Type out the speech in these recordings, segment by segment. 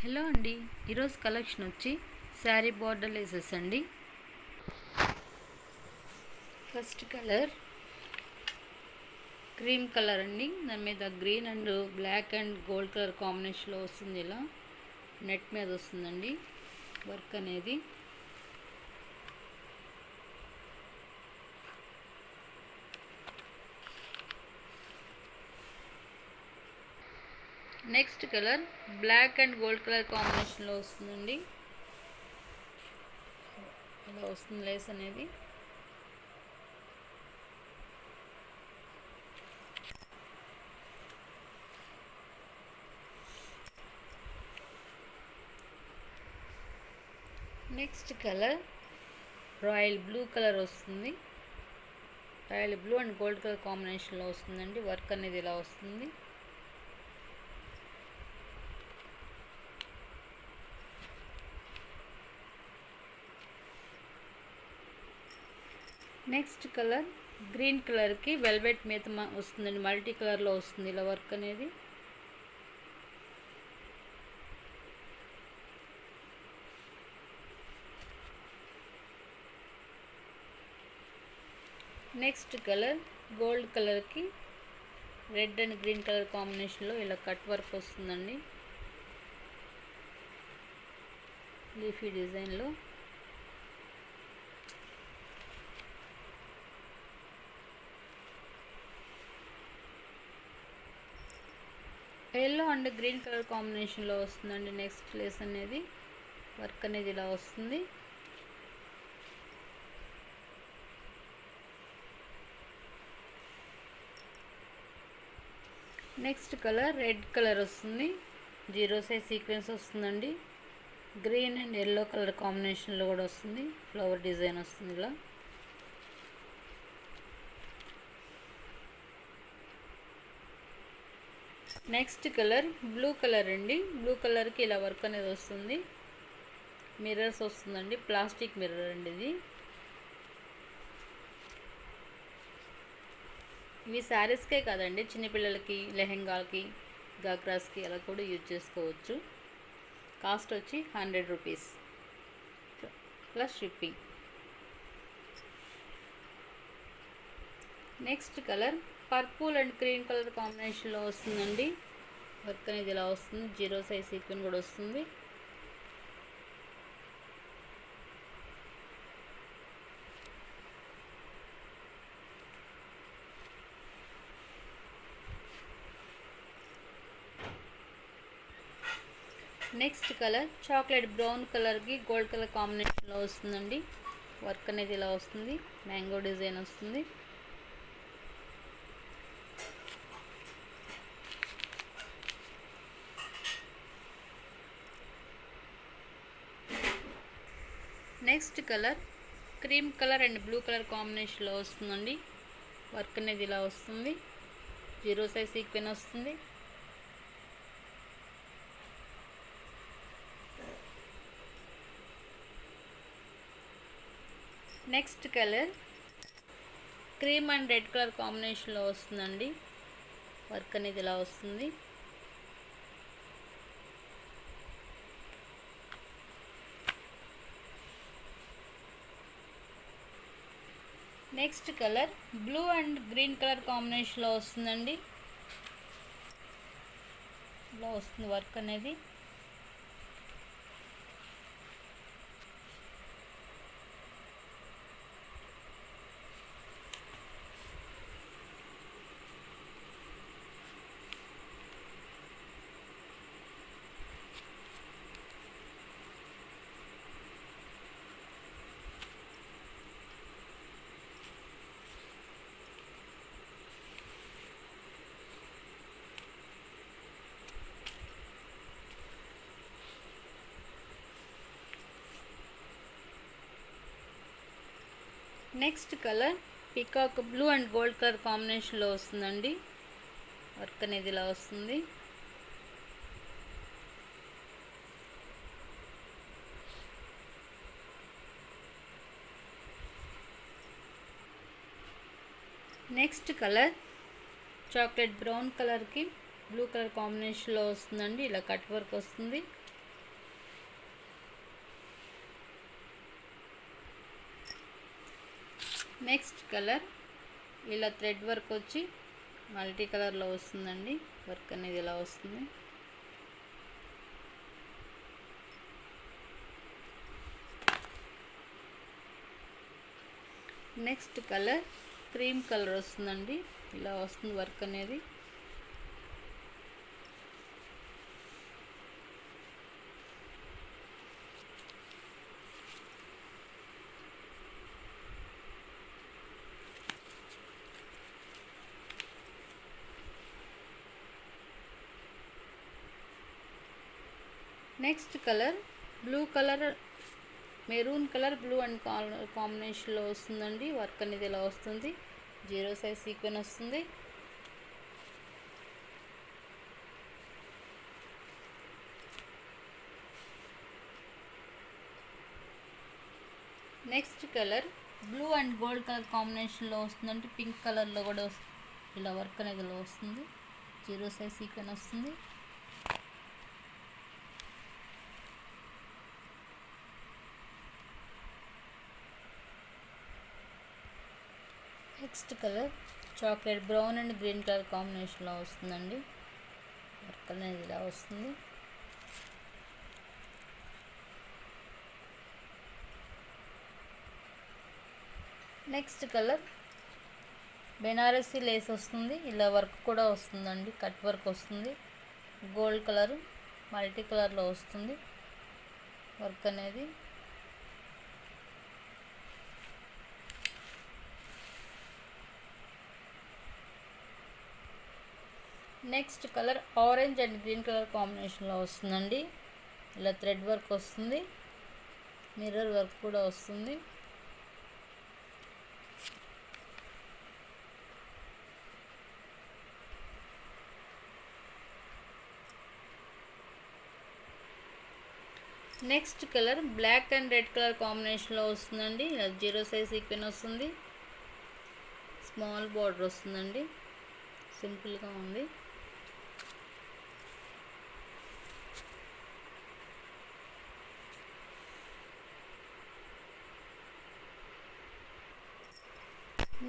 Hello అండి, ఈరోజు collection వచ్చి శారీ బార్డర్ లేసెస్ అండి. ఫస్ట్ కలర్ క్రీమ్ కలర్ అండి. దాని మీద green and black and gold colour కాంబినేషన్లో వస్తుంది. ఇలా నెట్ మీద వస్తుందండి వర్క్ అనేది. Next colour black and gold colour కాంబినేషన్లో వస్తుందండి. ఇలా వస్తుంది లేస్ అనేది. Next colour royal blue colour వస్తుంది. Royal blue and gold colour కాంబినేషన్లో వస్తుందండి. వర్క్ అనేది ఇలా వస్తుంది. నెక్స్ట్ కలర్ గ్రీన్ కలర్కి వెల్వెట్ మీద వస్తుందండి. మల్టీ కలర్లో వస్తుంది ఇలా వర్క్ అనేది. నెక్స్ట్ కలర్ గోల్డ్ కలర్కి రెడ్ అండ్ గ్రీన్ కలర్ కాంబినేషన్లో ఇలా కట్ వర్క్ వస్తుందండి. లీఫీ డిజైన్లో. ఎల్లో అండ్ గ్రీన్ కలర్ కాంబినేషన్లో వస్తుందండి. నెక్స్ట్ లేస్ అనేది వర్క్ అనేది ఇలా వస్తుంది. నెక్స్ట్ కలర్ రెడ్ కలర్ వస్తుంది. జీరో సైజ్ సీక్వెన్స్ వస్తుందండి. గ్రీన్ అండ్ ఎల్లో కలర్ కాంబినేషన్లో కూడా వస్తుంది. ఫ్లవర్ డిజైన్ వస్తుంది ఇలా. నెక్స్ట్ కలర్ బ్లూ కలర్ అండి. బ్లూ కలర్కి ఇలా వర్క్ అనేది వస్తుంది. మిర్రర్స్ వస్తుందండి. ప్లాస్టిక్ మిర్రర్ అండి ఇది. ఇవి శారీస్కే కాదండి, చిన్నపిల్లలకి, లెహెంగాలకి, గాగ్రాస్కి అలా కూడా యూజ్ చేసుకోవచ్చు. కాస్ట్ వచ్చి 100 rupees plus shipping. Next colour purple and cream colour కాంబినేషన్లో వస్తుందండి. వర్క్ అనేది ఇలా వస్తుంది. జీరో సైజ్ సీక్వెన్స్ కూడా వస్తుంది. నెక్స్ట్ కలర్ చాక్లెట్ బ్రౌన్ కలర్కి గోల్డ్ కలర్ కాంబినేషన్లో వస్తుందండి. వర్క్ అనేది ఇలా వస్తుంది. మ్యాంగో డిజైన్ వస్తుంది. Next colour cream colour and blue colour కాంబినేషన్లో వస్తుందండి. వర్క్ అనేది ఇలా వస్తుంది. జీరో సైజ్ సీక్వెన్స్ వస్తుంది. Next colour cream and red colour కాంబినేషన్లో వస్తుందండి. వర్క్ అనేది ఇలా వస్తుంది. Next colour blue and green colour కాంబినేషన్లో వస్తుందండి. ఇలా వస్తుంది వర్క్ అనేది. Next colour peacock blue and gold colour కాంబినేషన్లో వస్తుందండి. వర్క్ అనేది ఇలా వస్తుంది. నెక్స్ట్ కలర్ చాక్లెట్ బ్రౌన్ కలర్కి బ్లూ కలర్ కాంబినేషన్లో వస్తుందండి. ఇలా కట్ వర్క్ వస్తుంది. నెక్స్ట్ కలర్ ఇలా థ్రెడ్ వర్క్ వచ్చి మల్టీ కలర్లో వస్తుందండి. వర్క్ అనేది ఇలా వస్తుంది. నెక్స్ట్ కలర్ క్రీమ్ కలర్ వస్తుందండి. ఇలా వస్తుంది వర్క్ అనేది. Next colour blue colour, maroon colour, blue and కాంబినేషన్లో వస్తుందండి. వర్క్ అనేది ఇలా వస్తుంది. 0 సైజ్ సీక్వెన్స్ వస్తుంది. Next colour blue and gold colour కాంబినేషన్లో వస్తుందండి. పింక్ కలర్లో కూడా ఇలా వర్క్ అనేది ఇలా వస్తుంది. 0 సైజ్ సీక్వెన్స్ వస్తుంది. Next colour chocolate brown and green colour కాంబినేషన్లో వస్తుందండి. వర్క్ అనేది ఇలా వస్తుంది. నెక్స్ట్ కలర్ బెనారసీ లేస్ వస్తుంది. ఇలా వర్క్ కూడా వస్తుందండి. కట్ వర్క్ వస్తుంది. గోల్డ్ కలర్ మల్టీ కలర్లో వస్తుంది వర్క్ అనేది. Next colour orange and green colour కాంబినేషన్లో వస్తుందండి. ఇలా థ్రెడ్ వర్క్ వస్తుంది. మిర్రర్ వర్క్ కూడా వస్తుంది. Next colour black and red colour కాంబినేషన్లో వస్తుందండి. ఇలా 0 సైజ్ సీక్వెన్స్ వస్తుంది. స్మాల్ బార్డర్ వస్తుందండి. సింపుల్గా ఉంది.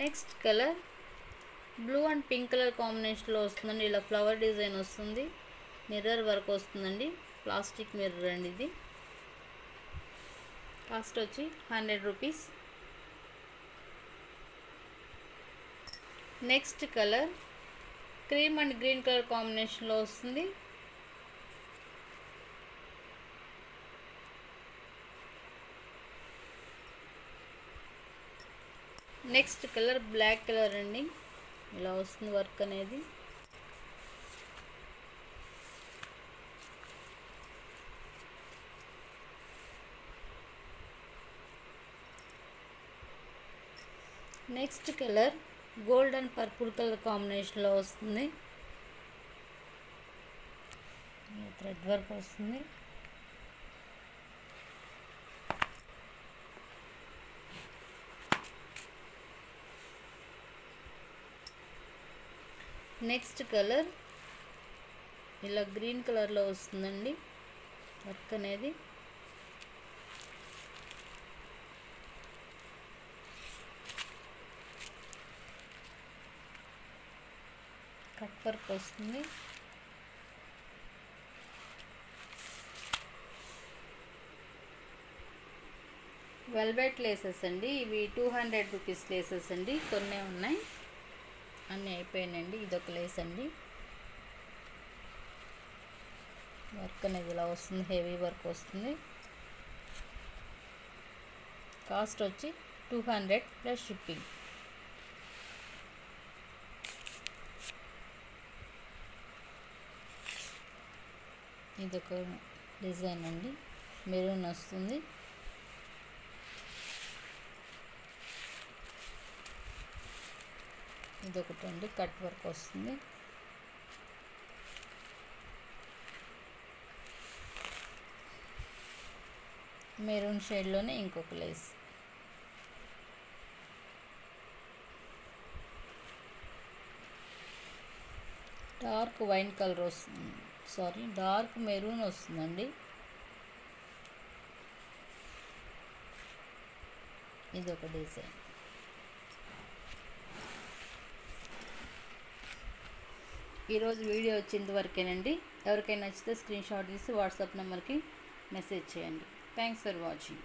Next colour blue and pink colour కాంబినేషన్లో వస్తుందండి. ఇలా ఫ్లవర్ డిజైన్ వస్తుంది. మిర్రర్ వర్క్ వస్తుందండి. ప్లాస్టిక్ మిర్రర్ అండి ఇది. కాస్ట్ వచ్చి 100 rupees. Next colour cream and green colour కాంబినేషన్లో వస్తుంది. నెక్స్ట్ కలర్ బ్లాక్ కలర్ అండి. ఇలా వస్తుంది వర్క్ అనేది. Next colour gold and purple colour కాంబినేషన్లో వస్తుంది. థ్రెడ్ వర్క్ వస్తుంది. నెక్స్ట్ కలర్ ఇలా గ్రీన్ కలర్లో వస్తుందండి వర్క్ అనేది. కట్ వర్క్ వస్తుంది. వెల్వెట్ లేసెస్ అండి. ఇవి 200 రూపీస్ లేసెస్ అండి. కొన్నే ఉన్నాయి, అన్నీ అయిపోయినాయండి. ఇదొక లేస్ అండి. వర్క్ అనేది ఇలా వస్తుంది. హెవీ వర్క్ వస్తుంది. కాస్ట్ వచ్చి 200 ప్లస్ షిప్పింగ్. ఇదొక డిజైన్ అండి. మెరూన్ వస్తుంది. ఇదొకటి అండి. కట్ వర్క్ వస్తుంది. మెరూన్ షేడ్లోనే ఇంకొక లేస్. డార్క్ వైన్ కలర్ వస్తుంది. డార్క్ మెరూన్ వస్తుందండి. ఇదొక డిజైన్. ఈరోజు వీడియో వచ్చేంత వరకేనండి. ఎవరికైనా నచ్చితే స్క్రీన్ షాట్ తీసి వాట్సాప్ నెంబర్కి మెసేజ్ చేయండి. Thanks for watching.